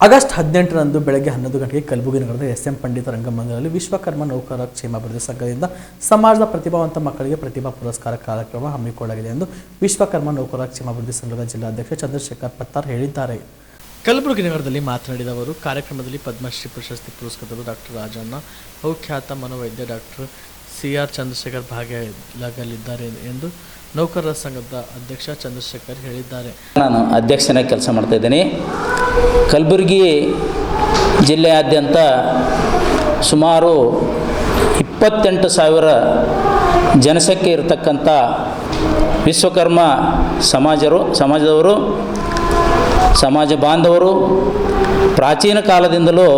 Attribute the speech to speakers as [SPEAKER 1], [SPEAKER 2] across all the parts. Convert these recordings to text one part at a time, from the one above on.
[SPEAKER 1] August 18ರಂದು ಬೆಳಗ್ಗೆ 11 ಗಂಟೆಗೆ ಕಲಬುರಗಿ ನಗರದ ಎಸ್.ಎಂ. ಪಂಡಿತ ರಂಗಮಂದಿರದಲ್ಲಿ ವಿಶ್ವಕರ್ಮ ನೌಕರರ ಕ್ಷೇಮಾಭಿವೃದ್ಧಿ ಸಂಘದಿಂದ ಸಮಾಜದ ಪ್ರತಿಭಾವಂತ ಮಕ್ಕಳಿಗೆ ಪ್ರತಿಭಾ ಪುರಸ್ಕಾರ ಕಾರ್ಯಕ್ರಮ ಹಮ್ಮಿಕೊಳ್ಳಲಾಗಿದೆ ಎಂದು ವಿಶ್ವಕರ್ಮ ನೌಕರರ ಕ್ಷೇಮಾಭಿವೃದ್ಧಿ ಸಂಘದ ಜಿಲ್ಲಾಧ್ಯಕ್ಷ ಚಂದ್ರಶೇಖರ್ ಪತ್ತಾರ್ ಹೇಳಿದ್ದಾರೆ. ಕಲಬುರಗಿ ನಗರದಲ್ಲಿ ಮಾತನಾಡಿದ ಅವರು, ಕಾರ್ಯಕ್ರಮದಲ್ಲಿ ಪದ್ಮಶ್ರೀ ಪ್ರಶಸ್ತಿ ಪುರಸ್ಕೃತರು ಡಾಕ್ಟರ್ ರಾಜಣ್ಣ ಹಾಗೂ ಖ್ಯಾತ ಮನೋವೈದ್ಯ ಡಾಕ್ಟರ್ ಸಿ.ಆರ್. ಚಂದ್ರಶೇಖರ್ ಭಾಗಿಯಾಗಲಿದ್ದಾರೆ ಎಂದು ನೌಕರರ ಸಂಘದ ಅಧ್ಯಕ್ಷ ಚಂದ್ರಶೇಖರ್ ಹೇಳಿದ್ದಾರೆ.
[SPEAKER 2] ನಾನು ಅಧ್ಯಕ್ಷನಾಗಿ ಕೆಲಸ ಮಾಡ್ತಾ ಇದ್ದೀನಿ. ಕಲಬುರಗಿ ಜಿಲ್ಲೆಯಾದ್ಯಂತ ಸುಮಾರು 28,000 ಜನಸಂಖ್ಯೆ ಇರತಕ್ಕಂಥ ವಿಶ್ವಕರ್ಮ ಸಮಾಜದವರು, ಸಮಾಜ ಬಾಂಧವರು ಪ್ರಾಚೀನ ಕಾಲದಿಂದಲೂ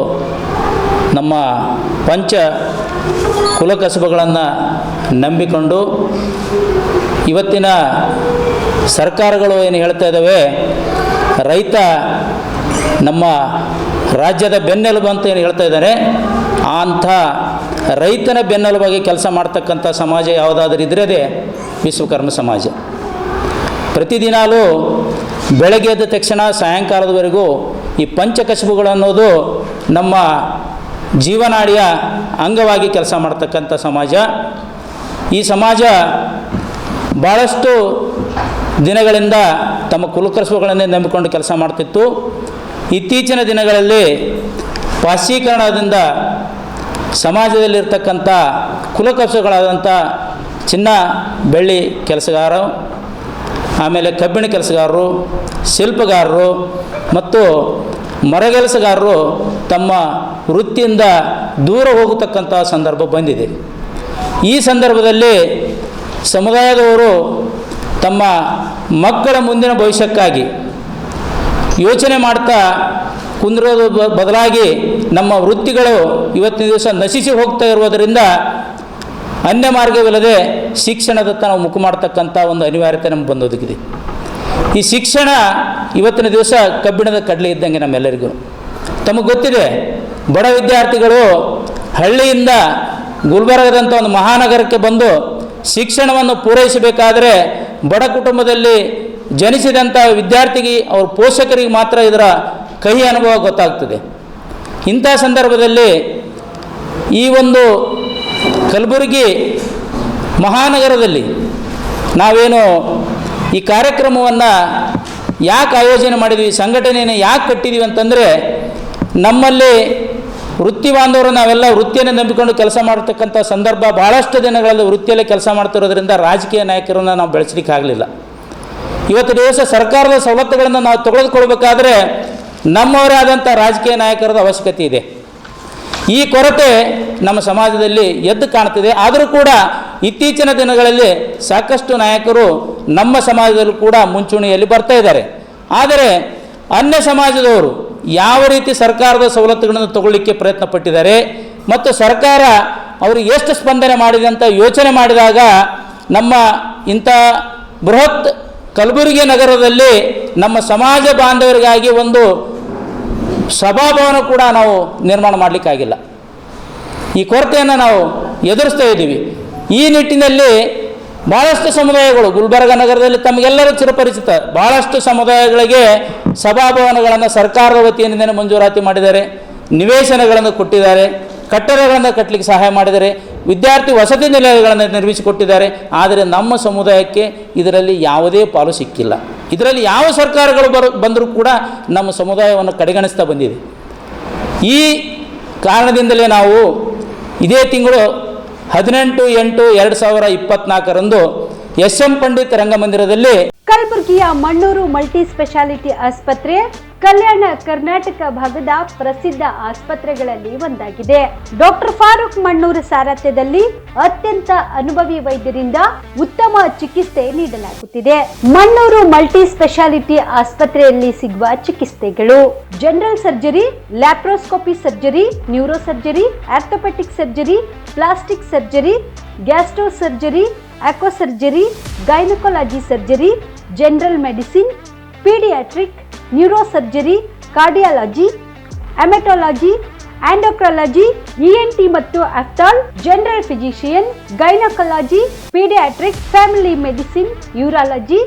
[SPEAKER 2] ನಮ್ಮ ಪಂಚ ಕುಲಕಸಬುಗಳನ್ನು ನಂಬಿಕೊಂಡು ಇವತ್ತಿನ ಸರ್ಕಾರಗಳು ಏನು ಹೇಳ್ತಾ ಇದ್ದಾವೆ, ರೈತ ನಮ್ಮ ರಾಜ್ಯದ ಬೆನ್ನೆಲುಬು ಅಂತ ಏನು ಹೇಳ್ತಾ ಇದ್ದಾರೆ, ಅಂಥ ರೈತನ ಬೆನ್ನೆಲುಬಾಗಿ ಕೆಲಸ ಮಾಡ್ತಕ್ಕಂಥ ಸಮಾಜ ಯಾವುದಾದ್ರೂ ಇದ್ದರೆ ಅದೇ ವಿಶ್ವಕರ್ಮ ಸಮಾಜ. ಪ್ರತಿದಿನಾಲೂ ಬೆಳಗ್ಗೆ ಎದ್ದ ತಕ್ಷಣ ಸಾಯಂಕಾಲದವರೆಗೂ ಈ ಪಂಚಕಸಬುಗಳು ಅನ್ನೋದು ನಮ್ಮ ಜೀವನಾಡಿಯ ಅಂಗವಾಗಿ ಕೆಲಸ ಮಾಡ್ತಕ್ಕಂಥ ಸಮಾಜ. ಈ ಸಮಾಜ ಭಾಳಷ್ಟು ದಿನಗಳಿಂದ ತಮ್ಮ ಕುಲಕಸಬುಗಳನ್ನೇ ನಂಬಿಕೊಂಡು ಕೆಲಸ ಮಾಡ್ತಿತ್ತು. ಇತ್ತೀಚಿನ ದಿನಗಳಲ್ಲಿ ಪಾಶ್ಚೀಕರಣದಿಂದ ಸಮಾಜದಲ್ಲಿರ್ತಕ್ಕಂಥ ಕುಲಕಸಬುಗಳಾದಂಥ ಚಿನ್ನ ಬೆಳ್ಳಿ ಕೆಲಸಗಾರರು, ಆಮೇಲೆ ಕಬ್ಬಿಣ ಕೆಲಸಗಾರರು, ಶಿಲ್ಪಗಾರರು ಮತ್ತು ಮರಗೆಲಸಗಾರರು ತಮ್ಮ ವೃತ್ತಿಯಿಂದ ದೂರ ಹೋಗತಕ್ಕಂಥ ಸಂದರ್ಭ ಬಂದಿದೆ. ಈ ಸಂದರ್ಭದಲ್ಲಿ ಸಮುದಾಯದವರು ತಮ್ಮ ಮಕ್ಕಳ ಮುಂದಿನ ಭವಿಷ್ಯಕ್ಕಾಗಿ ಯೋಚನೆ ಮಾಡ್ತಾ ಕುಂದಿರೋದು ಬದಲಾಗಿ ನಮ್ಮ ವೃತ್ತಿಗಳು ಇವತ್ತಿನ ದಿವಸ ನಶಿಸಿ ಹೋಗ್ತಾ ಇರುವುದರಿಂದ ಅನ್ಯ ಮಾರ್ಗವಿಲ್ಲದೆ ಶಿಕ್ಷಣದತ್ತ ನಾವು ಮುಖ ಮಾಡ್ತಕ್ಕಂಥ ಒಂದು ಅನಿವಾರ್ಯತೆ ನಮ್ಗೆ ಬಂದೊದಗಿದೆ. ಈ ಶಿಕ್ಷಣ ಇವತ್ತಿನ ದಿವಸ ಕಬ್ಬಿಣದ ಕಡಲೆ ಇದ್ದಂಗೆ ನಮ್ಮೆಲ್ಲರಿಗೂ. ತಮಗೆ ಗೊತ್ತಿದೆ, ಬಡ ವಿದ್ಯಾರ್ಥಿಗಳು ಹಳ್ಳಿಯಿಂದ ಗುಲ್ಬರ್ಗದಂಥ ಒಂದು ಮಹಾನಗರಕ್ಕೆ ಬಂದು ಶಿಕ್ಷಣವನ್ನು ಪೂರೈಸಬೇಕಾದರೆ ಬಡ ಕುಟುಂಬದಲ್ಲಿ ಜನಿಸಿದಂಥ ವಿದ್ಯಾರ್ಥಿಗೆ ಅವ್ರ ಪೋಷಕರಿಗೆ ಮಾತ್ರ ಇದರ ಕಹಿ ಅನುಭವ ಗೊತ್ತಾಗ್ತದೆ. ಇಂಥ ಸಂದರ್ಭದಲ್ಲಿ ಈ ಒಂದು ಕಲಬುರಗಿ ಮಹಾನಗರದಲ್ಲಿ ನಾವೇನು ಈ ಕಾರ್ಯಕ್ರಮವನ್ನು ಯಾಕೆ ಆಯೋಜನೆ ಮಾಡಿದ್ವಿ, ಸಂಘಟನೆಯನ್ನು ಯಾಕೆ ಕಟ್ಟಿದ್ದೀವಿ ಅಂತಂದರೆ, ನಮ್ಮಲ್ಲಿ ವೃತ್ತಿ ಬಾಂಧವರು ನಾವೆಲ್ಲ ವೃತ್ತಿಯನ್ನು ನಂಬಿಕೊಂಡು ಕೆಲಸ ಮಾಡತಕ್ಕಂಥ ಸಂದರ್ಭ ಭಾಳಷ್ಟು ದಿನಗಳಲ್ಲಿ ವೃತ್ತಿಯಲ್ಲೇ ಕೆಲಸ ಮಾಡ್ತಿರೋದ್ರಿಂದ ರಾಜಕೀಯ ನಾಯಕರನ್ನು ನಾವು ಬೆಳೆಸಲಿಕ್ಕೆ ಆಗಲಿಲ್ಲ. ಇವತ್ತು ದಿವಸ ಸರ್ಕಾರದ ಸವಲತ್ತುಗಳನ್ನು ನಾವು ತೆಗೆದುಕೊಳ್ಬೇಕಾದ್ರೆ ನಮ್ಮವರೇ ಆದಂಥ ರಾಜಕೀಯ ನಾಯಕರದ ಅವಶ್ಯಕತೆ ಇದೆ. ಈ ಕೊರತೆ ನಮ್ಮ ಸಮಾಜದಲ್ಲಿ ಎದ್ದು ಕಾಣ್ತಿದೆ. ಆದರೂ ಕೂಡ ಇತ್ತೀಚಿನ ದಿನಗಳಲ್ಲಿ ಸಾಕಷ್ಟು ನಾಯಕರು ನಮ್ಮ ಸಮಾಜದಲ್ಲೂ ಕೂಡ ಮುಂಚೂಣಿಯಲ್ಲಿ ಬರ್ತಾ ಇದ್ದಾರೆ. ಆದರೆ ಅನ್ಯ ಸಮಾಜದವರು ಯಾವ ರೀತಿ ಸರ್ಕಾರದ ಸವಲತ್ತುಗಳನ್ನು ತಗೊಳ್ಳಿಕ್ಕೆ ಪ್ರಯತ್ನ ಪಟ್ಟಿದ್ದಾರೆ ಮತ್ತು ಸರ್ಕಾರ ಅವರಿಗೆ ಎಷ್ಟು ಸ್ಪಂದನೆ ಮಾಡಿದೆ ಅಂತ ಯೋಚನೆ ಮಾಡಿದಾಗ ನಮ್ಮ ಇಂಥ ಬೃಹತ್ ಕಲಬುರಗಿ ನಗರದಲ್ಲಿ ನಮ್ಮ ಸಮಾಜ ಬಾಂಧವರಿಗಾಗಿ ಒಂದು ಸಭಾಭವನ ಕೂಡ ನಾವು ನಿರ್ಮಾಣ ಮಾಡಲಿಕ್ಕಾಗಿಲ್ಲ. ಈ ಕೊರತೆಯನ್ನು ನಾವು ಎದುರಿಸ್ತಾ ಇದ್ದೀವಿ. ಈ ನಿಟ್ಟಿನಲ್ಲಿ ಭಾಳಷ್ಟು ಸಮುದಾಯಗಳು ಗುಲ್ಬರ್ಗ ನಗರದಲ್ಲಿ ತಮಗೆಲ್ಲರೂ ಚಿರಪರಿಚಿತ ಭಾಳಷ್ಟು ಸಮುದಾಯಗಳಿಗೆ ಸಭಾಭವನಗಳನ್ನು ಸರ್ಕಾರದ ವತಿಯಿಂದಲೇ ಮಂಜೂರಾತಿ ಮಾಡಿದ್ದಾರೆ, ನಿವೇಶನಗಳನ್ನು ಕೊಟ್ಟಿದ್ದಾರೆ, ಕಟ್ಟಡಗಳನ್ನು ಕಟ್ಟಲಿಕ್ಕೆ ಸಹಾಯ ಮಾಡಿದ್ದಾರೆ, ವಿದ್ಯಾರ್ಥಿ ವಸತಿ ನಿಲಯಗಳನ್ನು ನಿರ್ಮಿಸಿಕೊಟ್ಟಿದ್ದಾರೆ. ಆದರೆ ನಮ್ಮ ಸಮುದಾಯಕ್ಕೆ ಇದರಲ್ಲಿ ಯಾವುದೇ ಪಾಲು ಸಿಕ್ಕಿಲ್ಲ. ಇದರಲ್ಲಿ ಯಾವ ಸರ್ಕಾರಗಳು ಬಂದರೂ ಕೂಡ ನಮ್ಮ ಸಮುದಾಯವನ್ನು ಕಡೆಗಣಿಸ್ತಾ ಬಂದಿದೆ. ಈ ಕಾರಣದಿಂದಲೇ ನಾವು ಇದೇ ತಿಂಗಳು 18/8/2024 ಎಸ್.ಎಂ. ಪಂಡಿತ್ ರಂಗಮಂದಿರದಲ್ಲಿ
[SPEAKER 3] ಕಲಬುರಗಿಯ ಮಣ್ಣೂರು ಮಲ್ಟಿ ಸ್ಪೆಷಾಲಿಟಿ ಆಸ್ಪತ್ರೆ ಕಲ್ಯಾಣ ಕರ್ನಾಟಕ ಭಾಗದ ಪ್ರಸಿದ್ಧ ಆಸ್ಪತ್ರೆಗಳಲ್ಲಿ ಒಂದಾಗಿದೆ. ಡಾಕ್ಟರ್ ಫಾರೂಕ್ ಮಣ್ಣೂರು ಸಾರಥ್ಯದಲ್ಲಿ ಅತ್ಯಂತ ಅನುಭವಿ ವೈದ್ಯರಿಂದ ಉತ್ತಮ ಚಿಕಿತ್ಸೆ ನೀಡಲಾಗುತ್ತಿದೆ. ಮಣ್ಣೂರು ಮಲ್ಟಿ ಸ್ಪೆಷಾಲಿಟಿ ಆಸ್ಪತ್ರೆಯಲ್ಲಿ ಸಿಗುವ ಚಿಕಿತ್ಸೆಗಳು: general surgery, laparoscopy surgery, neuro surgery, orthopaedic surgery, plastic surgery, gastro surgery, aqua surgery, gynaecology surgery, general medicine, paediatric, neuro surgery, cardiology, haematology, endocrinology, ENT ಮತ್ತು ophthal, general physician, gynaecology, paediatrics, family medicine, urology,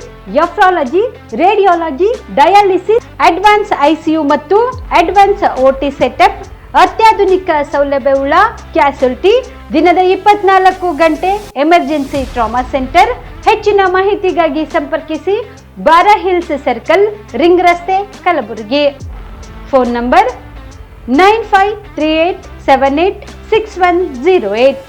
[SPEAKER 3] nephrology, radiology, dialysis, advance ICU ಮತ್ತು advance OT setup, ಅತ್ಯಾಧುನಿಕ ಸೌಲಭ್ಯವುಳ್ಳ ಕ್ಯಾಸುಲಿಟಿ, ದಿನದ 24 ಗಂಟೆ emergency trauma centre. ಹೆಚ್ಚಿನ ಮಾಹಿತಿಗಾಗಿ ಸಂಪರ್ಕಿಸಿ ಬಾರಾ hills circle, ring ರಸ್ತೆ, ಕಲಬುರಗಿ. Phone number 9538786108.